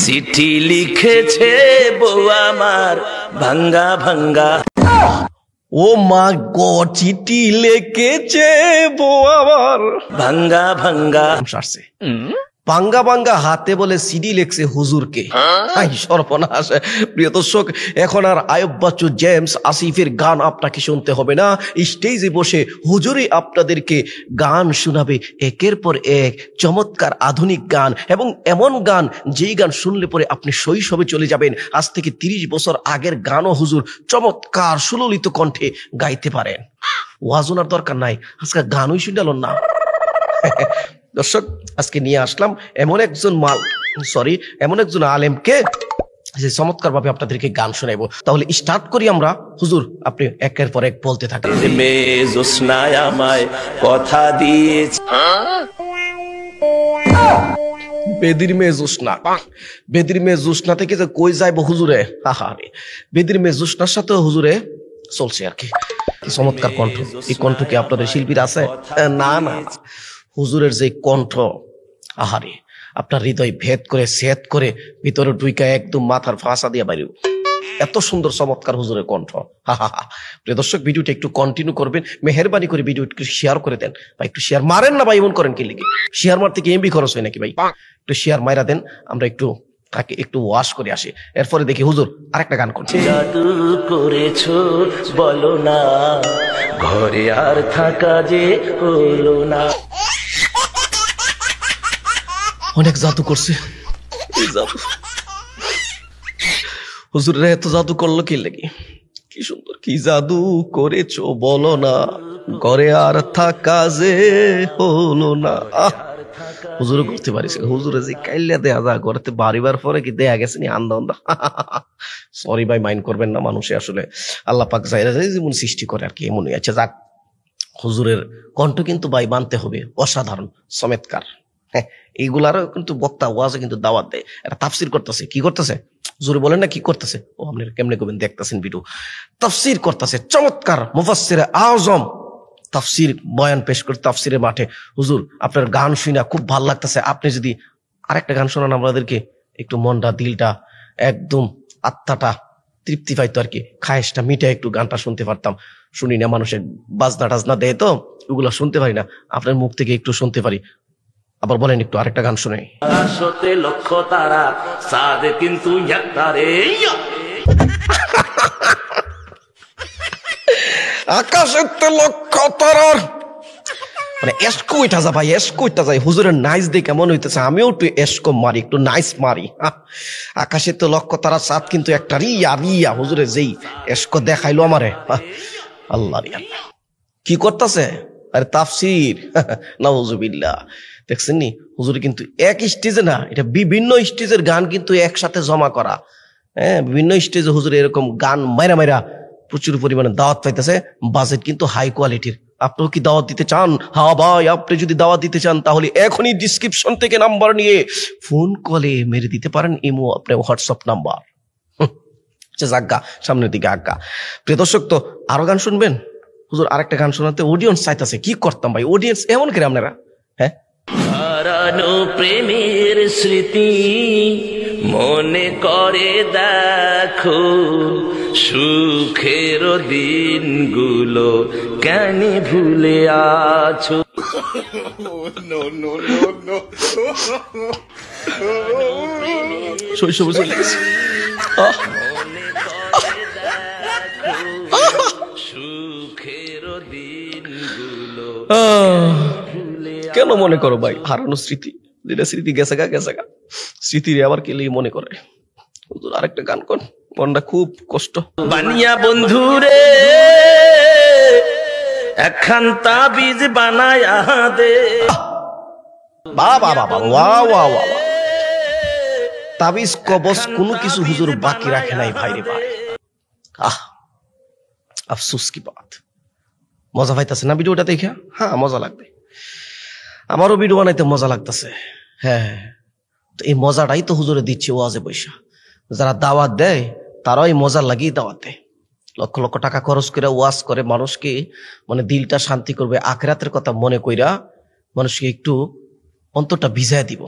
চিঠি লিখেছে বউ আমার ভাঙ্গা ভাঙ্গা। ও মা গড, চিঠি লিখেছে বউ আমার ভাঙ্গা ভাঙ্গা। সারছে ভাঙ্গা ভাঙ্গা হাতে বলে সিডি লেখছে হুজুরকে। সর্বনাশ। প্রিয় দর্শক, এখন আর আয়ুব বাচ্চু, জেমস, আসিফের গান আপনাকে শুনতে হবে না। স্টেজে বসে হুজুরই আপনাদেরকে গান শোনাবে, একের পর এক চমৎকার আধুনিক গান, এবং এমন গান যেই গান শুনলে পরে আপনি শৈশবে চলে যাবেন। আজ থেকে 30 বছর আগের গানও হুজুর চমৎকার সুললিত কণ্ঠে গাইতে পারেন। ওয়াজনার দরকার নাই, আজকে গানই শুনলেন না। দর্শক, আজকে নিয়ে আসলাম এমন একজন আলেমকে যে চমৎকার ভাবে আপনাদেরকে গান শোনাবো। তাহলে স্টার্ট করি আমরা। হুজুর, আপনি একের পর এক বলতে থাকেন। মেয়ে জোসনায় আমায় কথা দিয়েছে। বেদির মেয়ে জোসনা, বেদির মেয়ে জোসনা থেকে যে কই যাইব হুজুরে। আহারে, বেদির মেয়ে জোসনার সাথে হুজুরে চলছে আর কি। চমৎকার কণ্ঠ। এই কণ্ঠ কি আপনাদের শিল্পীর আছে? না না, হুজুরের যে কণ্ঠ, আহারে, আপনার হৃদয় ভেদ করে সেদ করে ভিতরে ঢুইকা একদম মাথার ফাঁসা দিয়ে বাইরে। এত সুন্দর চমৎকার হুজুরের কণ্ঠ। প্রিয় দর্শক, ভিডিওটা একটু কন্টিনিউ করবেন, মেহেরবানি করে ভিডিও একটু শেয়ার করে দেন ভাই। একটু শেয়ার মারেন না ভাই, এমন করেন কি লিখে? শেয়ার মারতে কি এমবি খরচ হয় নাকি ভাই? একটু শেয়ার মাইরা দেন, আমরা একটু তাকে একটু ওয়াশ করে আসি, এরপরে দেখি হুজুর আরেকটা গান করছে। জাদু করেছো বলো না, ঘরে আর থাকা যে হলো না। অনেক জাদু করছে হুজুর রে, এত জাদু করলো কি লাগি? কি সুন্দর, কি জাদু করেছো বলো না, ঘরে আর থাকা যে হলো না। হুজুরও করতে পারিস। হুজুরে যে কাইল্লা দেয়া যা ঘরেতে বাড়িবার পরে কি দেয়া গেছে নি আন্দা আন্দা। সরি ভাই, মাইন্ড করবেন না। মানুষে আসলে আল্লাহ পাক যাইরা যেমন সৃষ্টি করে আর কি, এমনই। আচ্ছা যাক, হুজুরের কণ্ঠ কিন্তু ভাই মানতে হবে অসাধারণ, চমৎকার। হ্যাঁ, এইগুলারও কিন্তু বক্তা ওয়াজে কিন্তু দাওয়াত দেয়। এটা তাফসির করতেছে। কি করতেছে? জোরে বলেন না, কি করতেছে? ও আপনারা কেমনে করবেন, দেখতেছেন ভিডিও। তাফসির করতেছে, চমৎকার মুফাসসিরে আযম তাফসির বয়ান পেশ করে তাফসিরের মাঠে। হুজুর, আপনার গান শুনে খুব ভালো লাগতেছে। আপনি যদি আরেকটা গান শোনান, আমাদেরকে একটু মনটা, দিলটা, একদম আত্মাটা তৃপ্তি পাইতো আর কি, খায়েশটা মিটে একটু গানটা শুনতে পারতাম। শুনি না, মানুষের বাজনা টাজনা দেয় তো, ওগুলা শুনতে পারি না। আপনার মুখ থেকে একটু শুনতে পারি। আবার বলেন একটু আরেকটা গান শুনে। আকাশতে লক্ষ তারা, চাঁদ কিন্তু একটা রে। আকাশেতে লক্ষ তারার মানে এসকো উঠা যা ভাই, এসকো উঠা যায়। হুজুরের নাইস দিয়ে কেমন হইতেছে, আমিও একটু এসকো মারি, একটু নাইস মারি। আকাশে তো লক্ষ তারা, চাঁদ কিন্তু একটা রিয়া রিয়া। হুজুরের যেই এসকো দেখাইলো আমারে, আল্লাহ রিয়া। কি করতেছে? আরে তাফসির, নাউজুবিল্লাহ। দেখছেন নি, হুজুর কিন্তু এক স্টেজে না, এটা বিভিন্ন স্টেজের গান কিন্তু একসাথে জমা করা। হ্যাঁ, বিভিন্ন স্টেজে হুজুর এরকম গান মাইরা মাইরা প্রচুর পরিমাণে দাওয়াত পাইতেছে। বাজেট কিন্তু হাই কোয়ালিটির। আপনিও কি দাওয়াত দিতে চান? হ্যাঁ ভাই, আপনি যদি দাওয়াত দিতে চান তাহলে এখনই ডিসক্রিপশন থেকে নাম্বার নিয়ে ফোন কলে মেরে দিতে পারেন, ইমো আপনার হোয়াটসঅ্যাপ নাম্বার। জাগা সামনের দিকে আজ্ঞা। প্রিয় দর্শক, তো আরো গান শুনবেন? হুজুর আরেকটা গান শোনাতে অডিয়েন্স চাইতেছে। কি করতাম ভাই, অডিয়েন্স এমন করে আপনারা? হ্যাঁ, হারানো প্রেমের স্মৃতি মনে করে দেখো, সুখের দিনগুলো কেন ভুলে আছো। শৈশবে চলে গেছে। সুখের দিনগুলো কেন মনে করো ভাই হারানো স্মৃতি? যেটা স্মৃতি গেছে গা গেছে গা, স্মৃতির আবার কেলেই মনে করে। আরেকটা গান কর, মনটা খুব কষ্ট। বানিয়া বন্ধুরে একখান তাবিজ বানায়া দে। বাবা বাবা, ওয়া ওয়া ওয়া। তাবিজ কবজ কোনো কিছু হুজুর বাকি রাখে নাই ভাই রে ভাই। আফসোস কি বাত। মজা পাইতেছে না ভিডিওটা দেখে? হ্যাঁ, মজা লাগবে। আমারও ভিডিও বানাইতে মজা লাগতেছে। হ্যাঁ, এই মজাটাই তো হুজুরে দিচ্ছে ওয়াজে পয়সা। যারা দাওয়াত দেয় তারাও এই মজার লাগিয়ে দাওয়াত দেয়। লক্ষ লক্ষ টাকা খরচ করে ওয়াজ করে মানুষকে, মানে দিলটা শান্তি করবে, আখিরাতের কথা মনে কইরা মানুষকে একটু অন্তরটা ভিজায় দিব,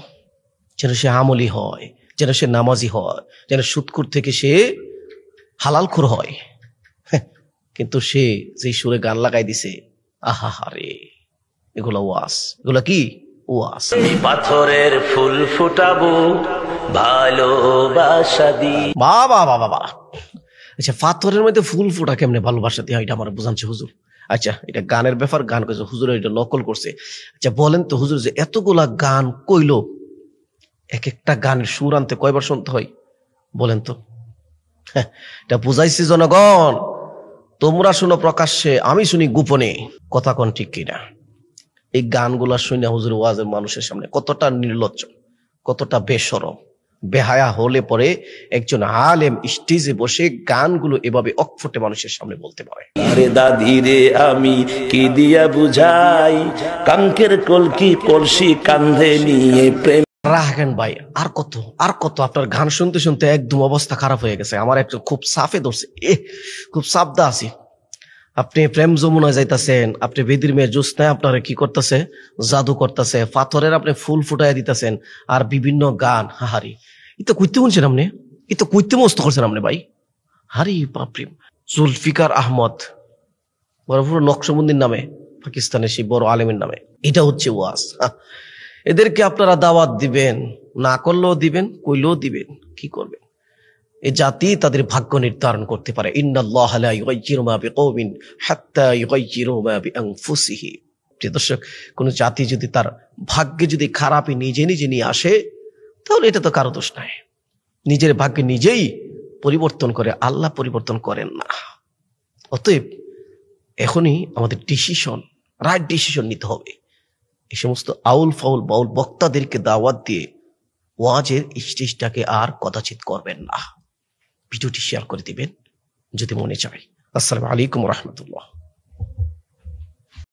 যেন সে আমলি হয়, যেন সে নামাজি হয়, যেন সুদখোর থেকে সে হালালখোর হয়। কিন্তু সে যে সুরে গান লাগাই দিছে, আহা রে, এগুলা ওয়াজ, এগুলা কি ওয়াজ। পাথরের ফুল ফুটাবো ভালোবাসা দি। বাবা বাবা বাবা, আচ্ছা পাথরের মধ্যে ফুল ফোটা কেমনে ভালোবাসা দিয়ে, এটা আমার বোঝাচ্ছে হুজুর। আচ্ছা এটা গানের ব্যাপার, গান কইছে হুজুর, এটা নকল করছে। আচ্ছা বলেন তো হুজুর, যে এতগুলা গান কইলো, এক একটা গানের সুর আনতে কয়বার শুনতে হয় বলেন তো? এটা বুঝাইছি জনগণ, তোমরা শুনো প্রকাশ্যে, আমি শুনি গোপনে, কথা কোন ঠিক কিনা? এই গানগুলা শুনে হুজুর ওয়াজের মানুষের সামনে কতটা নির্লজ্জ, কতটা বেশরম, বেহায়া হলে পরে একজন আলেম স্টেজে বসে গানগুলো এভাবে অকফটে মানুষের সামনে বলতে পারে? আরে দাদি রে আমি কি দিয়া বুঝাই, কাঙ্কের কলকি কলসি কান্ধে নিয়ে প্রেম। রাখেন ভাই, আর কত আর কত? আপনার গান শুনতে শুনতে একদম অবস্থা খারাপ হয়ে গেছে। আমার একটু খুব সাফে ধরছে, খুব সাবদা আছি। আপনি প্রেম যমুনায় যাইতাছেন, আপনি বেদির মেয়ে জোৎস্নায় আপনারা কি করতেছে, জাদু করতেছে, পাথরের আপনি ফুল ফুটাই দিতেছেন, আর বিভিন্ন গান। হাহারি, এটা কইতে শুনছেন আপনি, এটা কইতে মস্ত করছেন আপনি ভাই। হারি বাপরে, জুলফিকার আহমদ, বড় বড় নকশবন্দির নামে, পাকিস্তানের সেই বড় আলেমের নামে, এটা হচ্ছে ওয়াজ। এদেরকে আপনারা দাওয়াত দিবেন, না করলেও দিবেন, কইলেও দিবেন, কি করবেন? এই জাতি তাদের ভাগ্য নির্ধারণ করতে পারে। ইন্নাল্লাহা লা ইউগাইয়িরু মা বিকওমিন হাত্তা ইউগাইয়িরু মা বিআনফুসিহিম। প্রিয় দর্শক, কোন জাতি যদি তার ভাগ্যে যদি খারাপই নিজে নিজে নিয়ে আসে, তাহলে এটা তো কারো দোষ নাই। নিজের ভাগ্যে নিজেই পরিবর্তন করে, আল্লাহ পরিবর্তন করেন না। অতএব এখনই আমাদের ডিসিশন, রাইট ডিসিশন নিতে হবে। এই সমস্ত আউল ফাউল বাউল বক্তাদেরকে দাওয়াত দিয়ে ওয়াজের স্টেজটাকে আর কদাচিৎ করবেন না। ভিডিওটি শেয়ার করে দিবেন যদি মনে চায়। আসসালামু আলাইকুম ওয়া রাহমাতুল্লাহ।